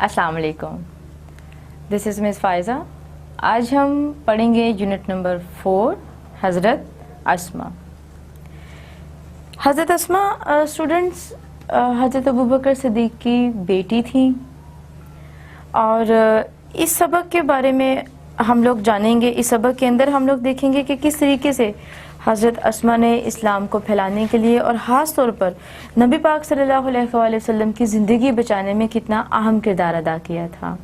अस्सलाम वालेकुम। This is miss Faiza. आज हम पढ़ेंगे यूनिट नंबर 4 हज़रत अस्मा। हज़रत अस्मा स्टूडेंट्स हज़रत अबू बकर सिद्दीक़ की बेटी थी और इस सबक के बारे में हम लोग जानेंगे। इस सबक के अंदर हम लोग देखेंगे कि किस तरीके से हज़रत अस्मा ने इस्लाम को फैलाने के लिए और ख़ास तौर पर नबी पाक सल्लल्लाहु अलैहि वसल्लम की ज़िंदगी बचाने में कितना अहम किरदार अदा किया था।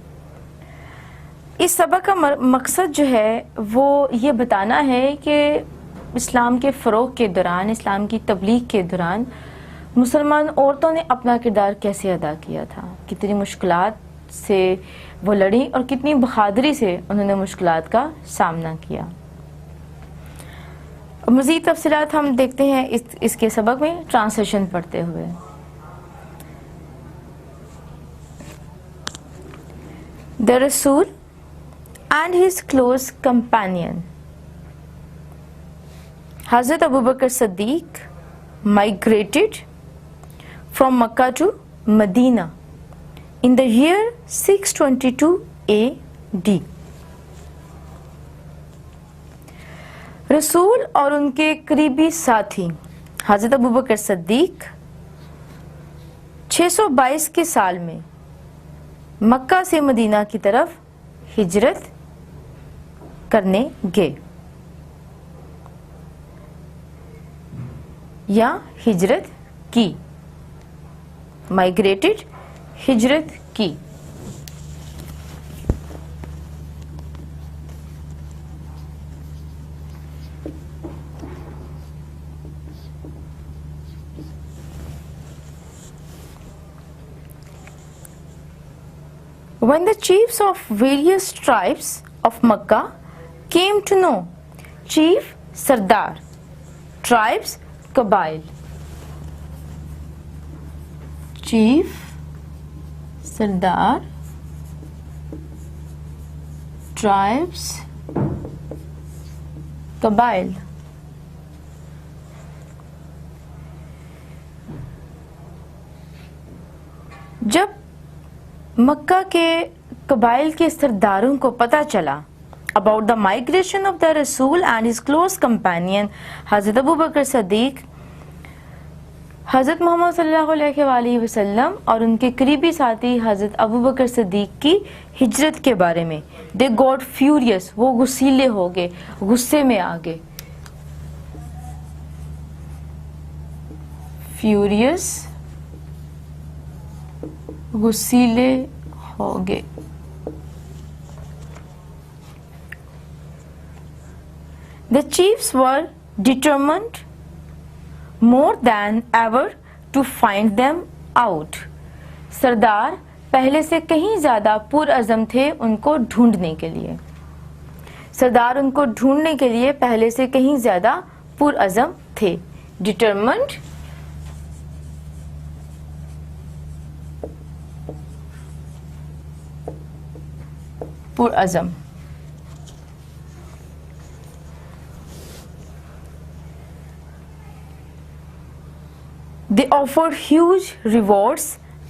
इस सबक का मकसद जो है वो ये बताना है कि इस्लाम के फ़रोग़ के दौरान, इस्लाम की तबलीग के दौरान मुसलमान औरतों ने अपना किरदार कैसे अदा किया था, कितनी मुश्किलात से वो लड़ी और कितनी बहादुरी से उन्होंने मुश्किलात का सामना किया। मज़ीद तफ़सीलात हम देखते हैं इसके सबक में ट्रांसलेशन पढ़ते हुए। द रसूल and his close companion Hazrat Abu Bakr Siddiq migrated from Makkah to Medina in the year 622 AD. रसूल और उनके करीबी साथी हज़रत अबू बकर सिद्दीक 622 के साल में मक्का से मदीना की तरफ हिजरत करने गए या हिजरत की। माइग्रेटेड, हिजरत की। When the chiefs of various tribes of Makkah came to know, chief Sardar, tribes Qabail, chief Sardar, tribes Qabail, जब मक्का के कबाइल के सरदारों को पता चला about the migration of the Rasul and his close companion Hazrat Abu Bakr Siddiq, हज़रत मोहम्मद सल्लल्लाहु अलैहि वसल्लम और उनके करीबी साथी हज़रत अबू बकर सिद्दीक़ की हिजरत के बारे में, they got furious, वो गुस्सीले हो गए, गुस्से में आ गए। furious, गुस्सीले हो गए। The chiefs were determined more than ever to find them out. सरदार पहले से कहीं ज़्यादा पुरअज़म थे उनको ढूंढने के लिए। सरदार उनको ढूंढने के लिए पहले से कहीं ज़्यादा पुरअज़म थे। Determined, पुरअज़म। They offered huge rewards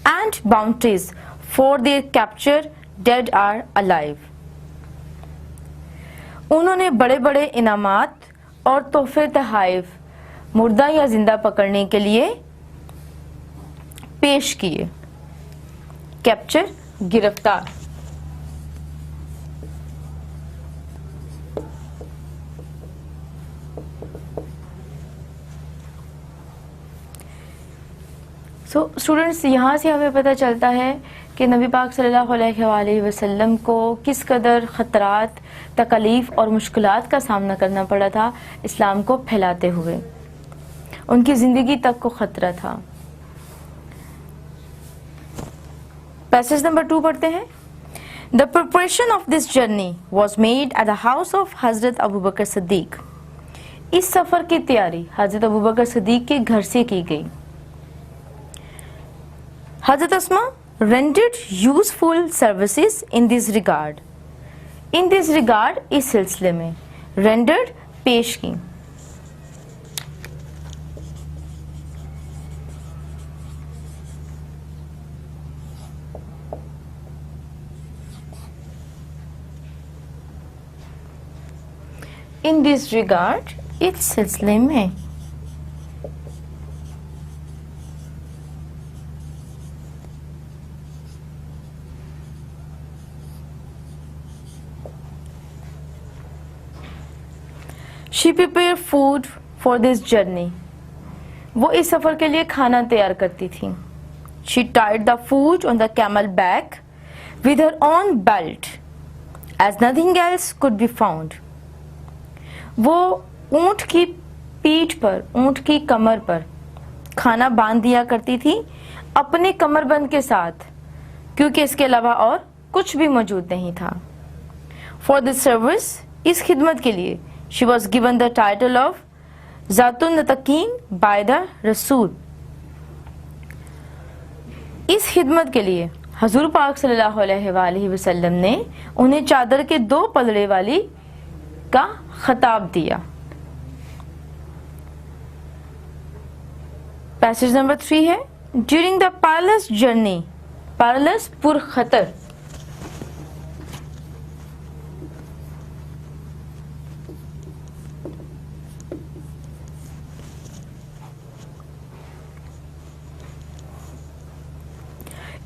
and bounties for their capture, dead or alive. उन्होंने बड़े बड़े इनामात और तोहफे तहाइफ मुर्दा या जिंदा पकड़ने के लिए पेश किए। कैप्चर, गिरफ्तार। तो स्टूडेंट्स, यहाँ से हमें पता चलता है कि नबी पाक सल्लल्लाहु अलैहि वसल्लम को किस कदर ख़तरात, तकलीफ़ और मुश्किलात का सामना करना पड़ा था इस्लाम को फैलाते हुए। उनकी ज़िंदगी तक को ख़तरा था। पैसेज नंबर 2 पढ़ते हैं। The preparation of this journey was made at the house of हज़रत अबू बकर सिद्दीक। इस सफ़र की तैयारी हज़रत अबू बकर सिद्दीक के घर से की गई। Hazrat Asma rendered useful services in this regard. In this regard, इस सिलसिले में rendered पेश की। इन दिस रिगार्ड इस सिलसिले में she prepare food for this journey, वो इस सफर के लिए खाना तैयार करती थी। She tied the food on the camel back with her own belt as nothing else could be found. वो ऊंट की पीठ पर, ऊंट की कमर पर खाना बांध दिया करती थी अपने कमरबंद के साथ, क्योंकि इसके अलावा और कुछ भी मौजूद नहीं था। फॉर दिस सर्विस, इस खिदमत के लिए, she was given the title of ज़ातुन नतकीन बाय द रसूल। इस खिदमत के लिए हजूर पाक सल्लल्लाहु अलैहि वसल्लम ने उन्हें चादर के 2 पलड़े वाली का खिताब दिया। पैसेज नंबर 3 है, during the palace journey, palace पुर खतर,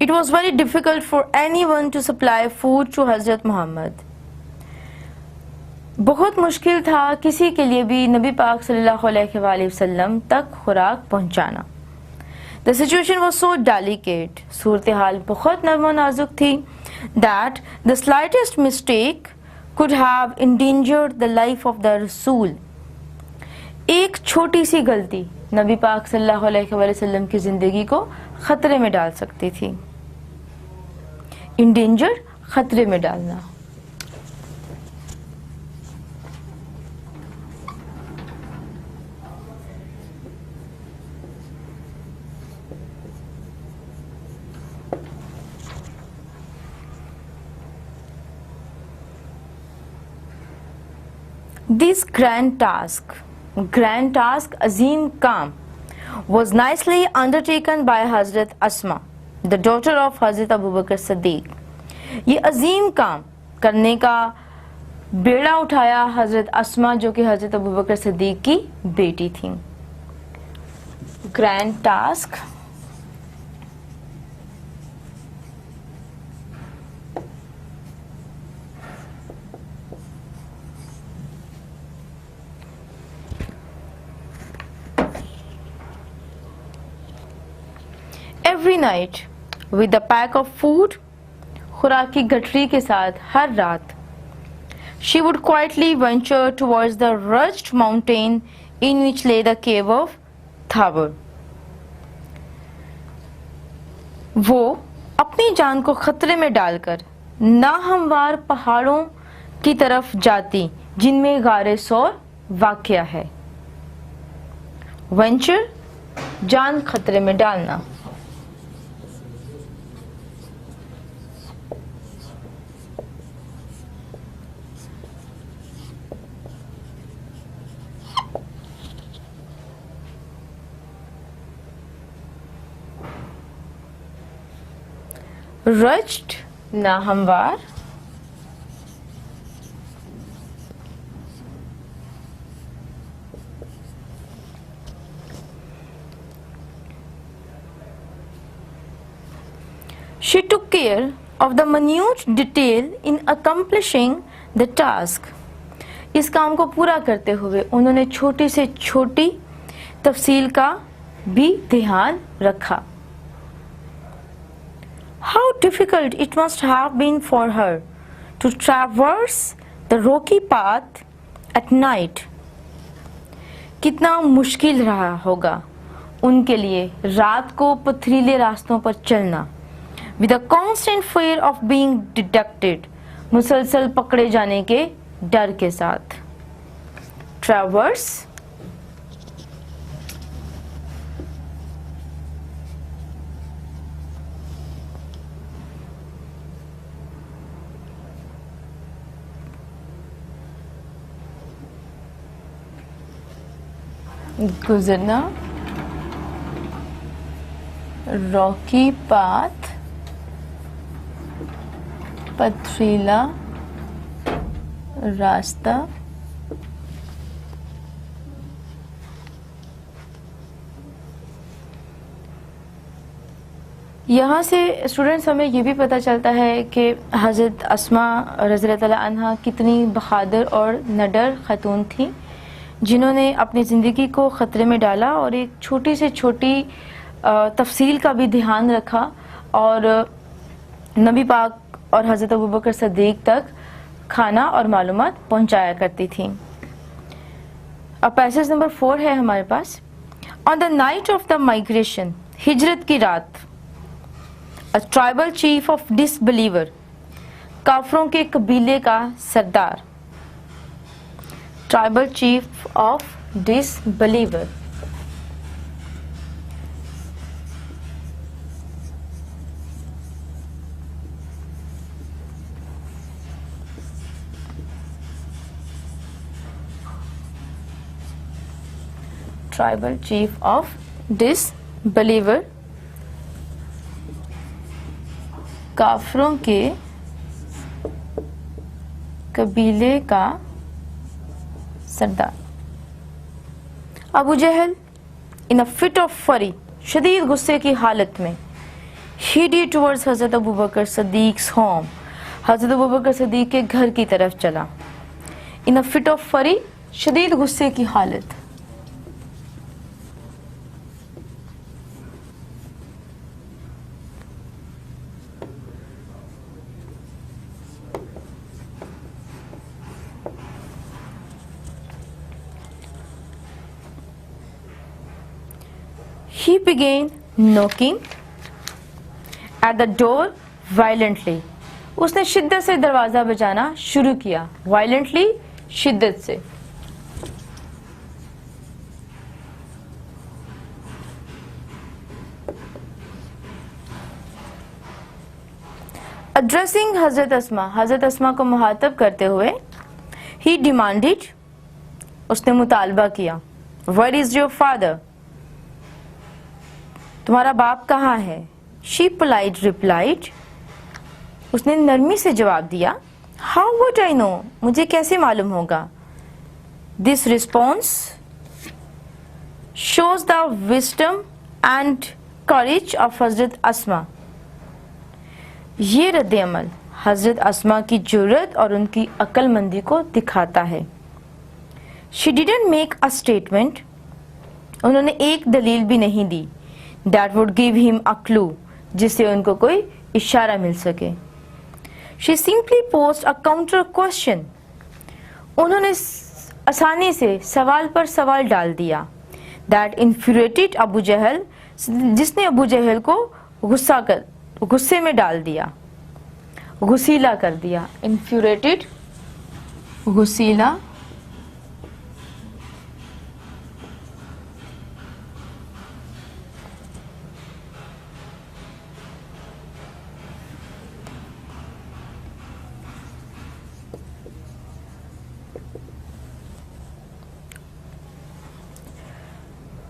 It was very difficult for anyone to supply food to Hazrat Muhammad. बहुत मुश्किल था किसी के लिए भी नबी पाक सल्लल्लाहु अलैहि वसल्लम तक खुराक पहुंचाना। The situation was so delicate, सूरत हाल बहुत नर्म और नाजुक थी, that the slightest mistake could have endangered the life of the Rasul. एक छोटी सी गलती नबी पाक सल्लल्लाहु अलैहि वसल्लम की जिंदगी को खतरे में डाल सकती थी। इंडेंजर, खतरे में डालना। This grand task, अजीम काम, was nicely undertaken by Hazrat Asma, the daughter of Hazrat Abu Bakr Siddiq. ये अजीम काम करने का बेड़ा उठाया हजरत अस्मा, जो कि हजरत अबू बकर सिद्दीक की बेटी थी। Grand task, every night with a pack of food, खुराक की गठरी के साथ हर रात, she would quietly venture towards the rugged mountain in which lay the cave of थाबर। वो अपनी जान को खतरे में डालकर नाहमवार पहाड़ों की तरफ जाती जिनमें गारे सौर वाक़या है। वेंचर, जान खतरे में डालना। रज्ड, नाहमवार। She took care of the minute detail in accomplishing the task. इस काम को पूरा करते हुए उन्होंने छोटी से छोटी तफसील का भी ध्यान रखा। How difficult it must have been for her to traverse the rocky path at night. कितना मुश्किल रहा होगा उनके लिए रात को पथरीले रास्तों पर चलना। With a constant fear of being detected, मुसलसल पकड़े जाने के डर के साथ। Traverse, गुजरना, रॉकी पाथ, पथरीला रास्ता, यहाँ से स्टूडेंट्स हमें ये भी पता चलता है कि हज़रत अस्मा रज़ियल्लाहु ताला अन्हा कितनी बहादुर और निडर खातून थी, जिन्होंने अपनी ज़िंदगी को ख़तरे में डाला और एक छोटी से छोटी तफसील का भी ध्यान रखा और नबी पाक और हज़रत अबू बकर सिद्दीक़ तक खाना और मालूमात पहुँचाया करती थी। अब पैसेज नंबर 4 है हमारे पास। On the night of the migration, हिजरत की रात, a tribal chief of disbeliever, काफरों के कबीले का सरदार, tribal chief of disbeliever, tribal chief of disbeliever, काफरों के कबीले का सरदार। Abu Jahl in a fit of fury, शदीद गुस्से की हालत में, हीडी टुवर्ड्स हज़रत अबू बकर सिद्दीक़्स होम, हज़रत अबू बकर सिद्दीक़ के घर की तरफ चला। इन अ फिट ऑफ फरी, शदीद गुस्से की हालत। He began knocking at the door violently. उसने शिद्दत से दरवाज़ा बजाना शुरू किया। Violently, शिद्दत से। Addressing हज़रत अस्मा को मुहातब करते हुए, he demanded, उसने मुतालबा किया, Where is your father? तुम्हारा बाप कहाँ है? She polite replied, उसने नरमी से जवाब दिया, How would I know? मुझे कैसे मालूम होगा? This response shows the wisdom and courage of हज़रत अस्मा। ये रद्द अमल हज़रत अस्मा की जुर्रत और उनकी अक्लमंदी को दिखाता है। She didn't make a statement, उन्होंने एक दलील भी नहीं दी, that would give him a clue, जिससे उनको कोई इशारा मिल सके। She simply posed a counter question, उन्होंने आसानी से सवाल पर सवाल डाल दिया, that infuriated अबू जहल, जिसने अबू जहल को गुस्से में डाल दिया, गुस्सीला कर दिया। infuriated, गुस्सीला।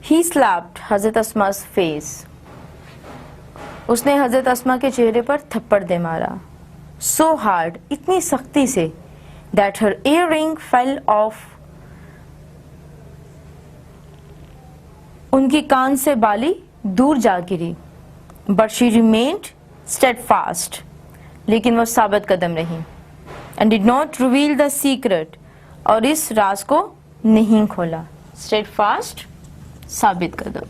He slapped हज़रत अस्मा's face, उसने हज़रत अस्मा के चेहरे पर थप्पड़ दे मारा। So hard, इतनी सख्ती से, that her earring fell off, उनकी कान से बाली दूर जा गिरी। But she remained steadfast, लेकिन वो साबित कदम रही। And did not reveal the secret, और इस राज को नहीं खोला। Steadfast, साबित कदम।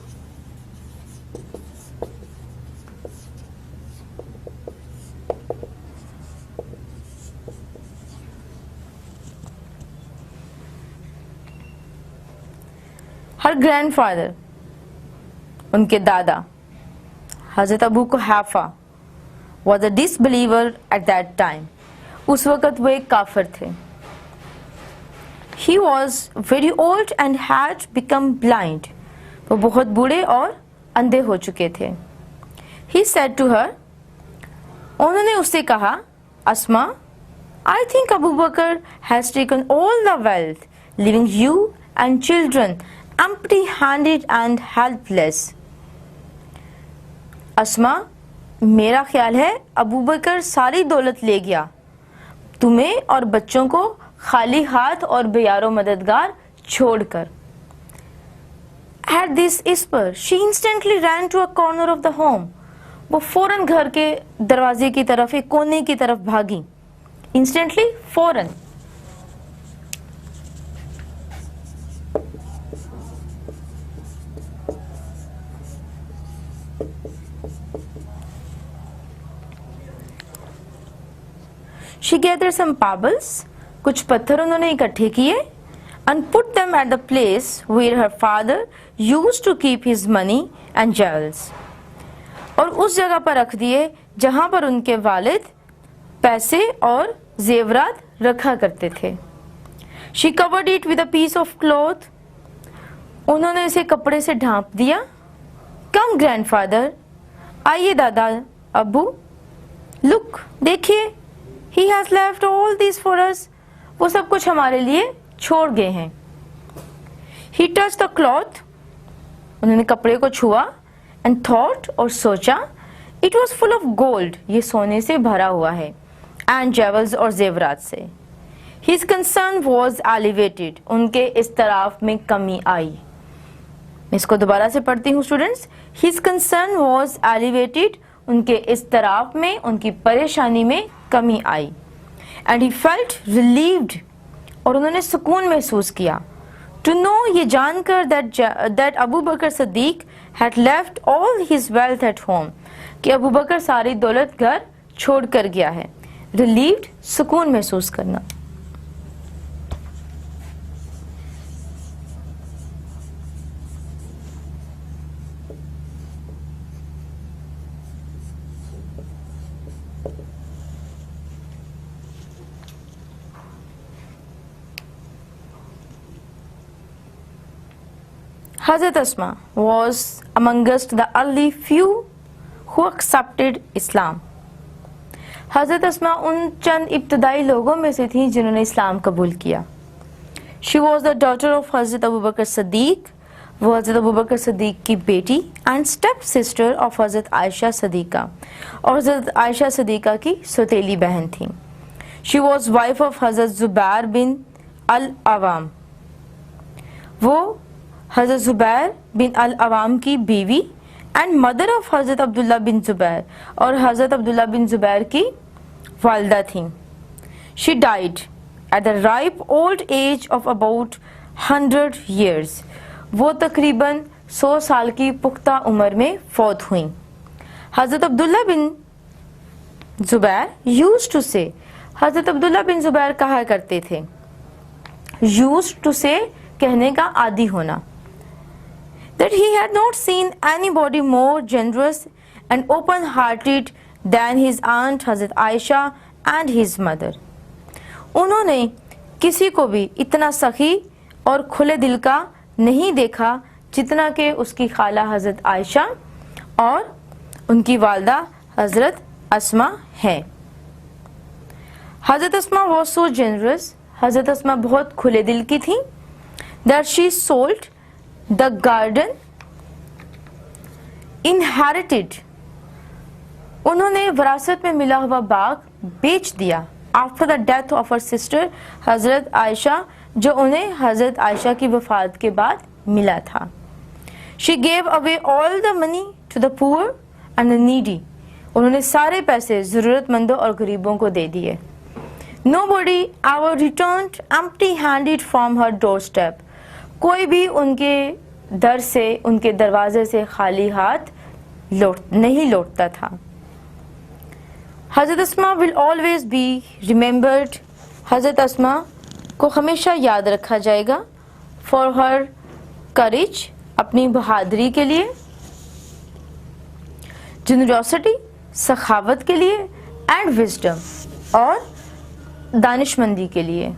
हर ग्रैंडफादर, उनके दादा हज़रत Abu कुहाफा was a disbeliever at that time, उस वक़्त वो एक काफिर थे। He was very old and had become blind, वो बहुत बूढ़े और अंधे हो चुके थे। He said to her, उन्होंने उससे कहा, अस्मा, I think Abu Bakr has taken all the wealth, leaving you and children empty-handed and helpless. अस्मा, मेरा ख्याल है अबू बकर सारी दौलत ले गया, तुम्हें और बच्चों को खाली हाथ और बेयारो मददगार छोड़कर। At this whisper, she instantly ran to a corner of the home. वो फौरन घर के दरवाजे की तरफ, एक कोने की तरफ भागी, इंस्टेंटली, फौरन। She gathered some pebbles, कुछ पत्थर उन्होंने इकट्ठे किए, and put them at the place where her father used to keep his money and jewels, और उस जगह पर रख दिए जहां पर उनके वालिद पैसे और जेवरात रखा करते थे। She covered it with a piece of cloth, उन्होंने इसे कपड़े से ढांप दिया। Come grandfather, आइए दादा अब्बू, look, देखिए, He has left all these for us, वो सब कुछ हमारे लिए छोड़ गए हैं। He touched the cloth, उन्होंने कपड़े को छुआ, and thought, और सोचा, it was full of gold, ये सोने से भरा हुआ है, and jewels, और जेवरात से। His concern was elevated, उनके इस्तराफ में कमी आई। मैं इसको दोबारा से पढ़ती हूँ students. His concern was elevated, उनके इस्तराफ में, उनकी परेशानी में कमी आई। And he felt relieved, और उन्होंने सुकून महसूस किया। To know, ये जानकर that Abu Bakr Sadiq had left all his wealth at home, कि अबू बकर सारी दौलत घर छोड़ कर गया है। Relieved, सुकून महसूस करना। Hazrat Asma was amongst the early few who accepted Islam. हज़रत अस्मा उन चंद इब्तदाई लोगों में से थी जिन्होंने इस्लाम कबूल किया। She was the daughter of हज़रत अबू बकर सदीक, वो हज़रत अबू बकर सदीक की बेटी, and step sister of हज़रत आयशा सदीका, और हज़रत आयशा सदीका की सौतेली बहन थी। She was wife of हज़रत ज़ुबैर बिन अल अवाम, वो हज़रत ज़ुबैर बिन अल अवाम की बीवी, एंड मदर ऑफ हज़रत अब्दुल्ला बिन ज़ुबैर, और हज़रत अब्दुल्ला बिन ज़ुबैर की वालदा थी। She died at the ripe old age of about 100 years, वो तकरीबन 100 साल की पुख्ता उम्र में फौत हुई। हज़रत अब्दुल्ला बिन ज़ुबैर यूज्ड टू से, हज़रत अब्दुल्ला बिन ज़ुबैर कहा करते थे, यूज्ड टू से कहने का आदी होना, that he had not seen anybody more generous and open-hearted than his aunt Hazrat Aisha and his mother. उन्होंने किसी को भी इतना सखी और खुले दिल का नहीं देखा जितना कि उसकी खाला हज़रत आयशा और उनकी वालदा हज़रत अस्मा है। हज़रत अस्मा was so generous, हज़रत अस्मा बहुत खुले दिल की थी, that she sold the garden inherited, उन्होंने विरासत में मिला हुआ बाग बेच दिया। After the death of her sister हज़रत आयशा, जो उन्हें हज़रत आयशा की वफ़ात के बाद मिला था। She gave away all the money to the poor and the needy, उन्होंने सारे पैसे ज़रूरतमंदों और गरीबों को दे दिए। Nobody ever returned empty-handed from her doorstep, कोई भी उनके दर से, उनके दरवाजे से खाली हाथ नहीं लौटता था। हज़रत अस्मा विल ऑलवेज बी रिमेम्बर्ड, हज़रत अस्मा को हमेशा याद रखा जाएगा, फॉर हर करेज, अपनी बहादुरी के लिए, जनरोसिटी, सखावत के लिए, एंड विजडम, और दानिशमंदी के लिए।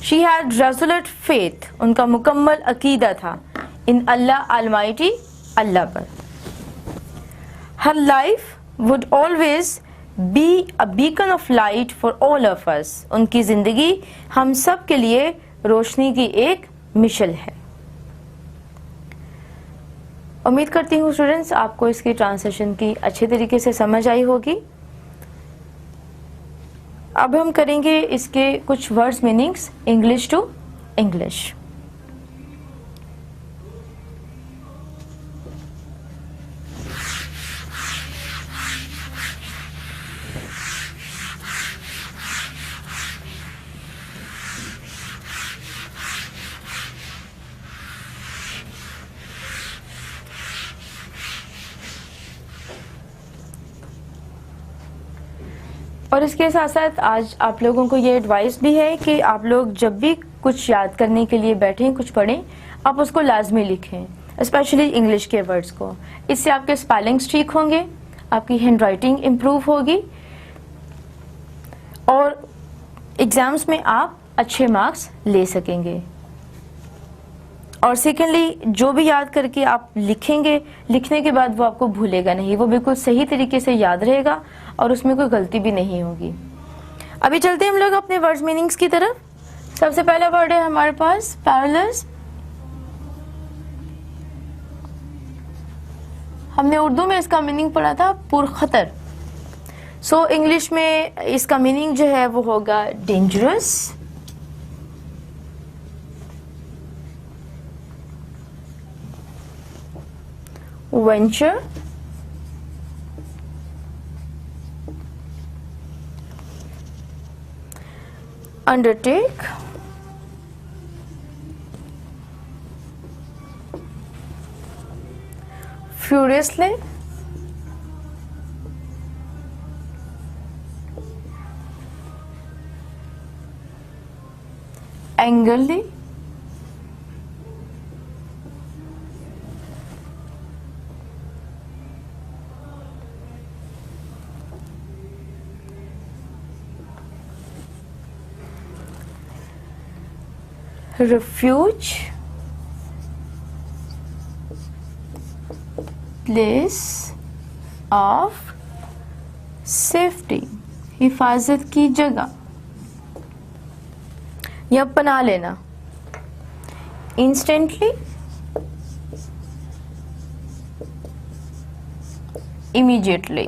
शी हैड रेज़ोल्यूट फेथ, उनका मुकम्मल अकीदा था इन अल्लाह अलमाइटी, अल्लाह पर। हर life would always be a beacon of light for all of us, उनकी ज़िंदगी हम सब के लिए रोशनी की एक मिशल है। उम्मीद करती हूँ स्टूडेंट्स आपको इसकी ट्रांसलेशन की अच्छे तरीके से समझ आई होगी। अब हम करेंगे इसके कुछ words meanings English to English. और इसके साथ साथ आज आप लोगों को ये एडवाइस भी है कि आप लोग जब भी कुछ याद करने के लिए बैठें, कुछ पढ़ें, आप उसको लाजमी लिखें, स्पेशली इंग्लिश के वर्ड्स को। इससे आपके स्पेलिंग्स ठीक होंगे, आपकी हैंड राइटिंग इम्प्रूव होगी और एग्जाम्स में आप अच्छे मार्क्स ले सकेंगे। और सेकेंडली, जो भी याद करके आप लिखेंगे, लिखने के बाद वो आपको भूलेगा नहीं, वो बिल्कुल सही तरीके से याद रहेगा और उसमें कोई गलती भी नहीं होगी। अभी चलते हैं हम लोग अपने वर्ड्स मीनिंग्स की तरफ। सबसे पहला वर्ड है हमारे पास पैरालाइज। हमने उर्दू में इसका मीनिंग पढ़ा था पुरखतर। सो इंग्लिश में इसका मीनिंग जो है वो होगा dangerous, venture, undertake, furiously, angrily, refuge, place of safety, हिफाजत की जगह या पनाह लेना। instantly, immediately,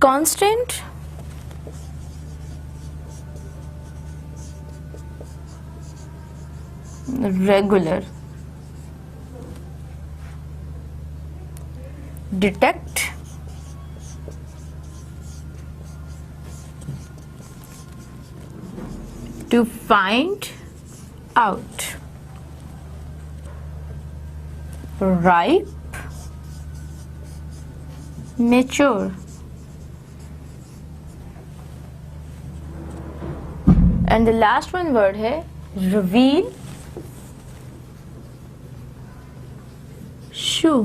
constant, regular, detect, to find out, ripe, mature, and the last one word है reveal, show।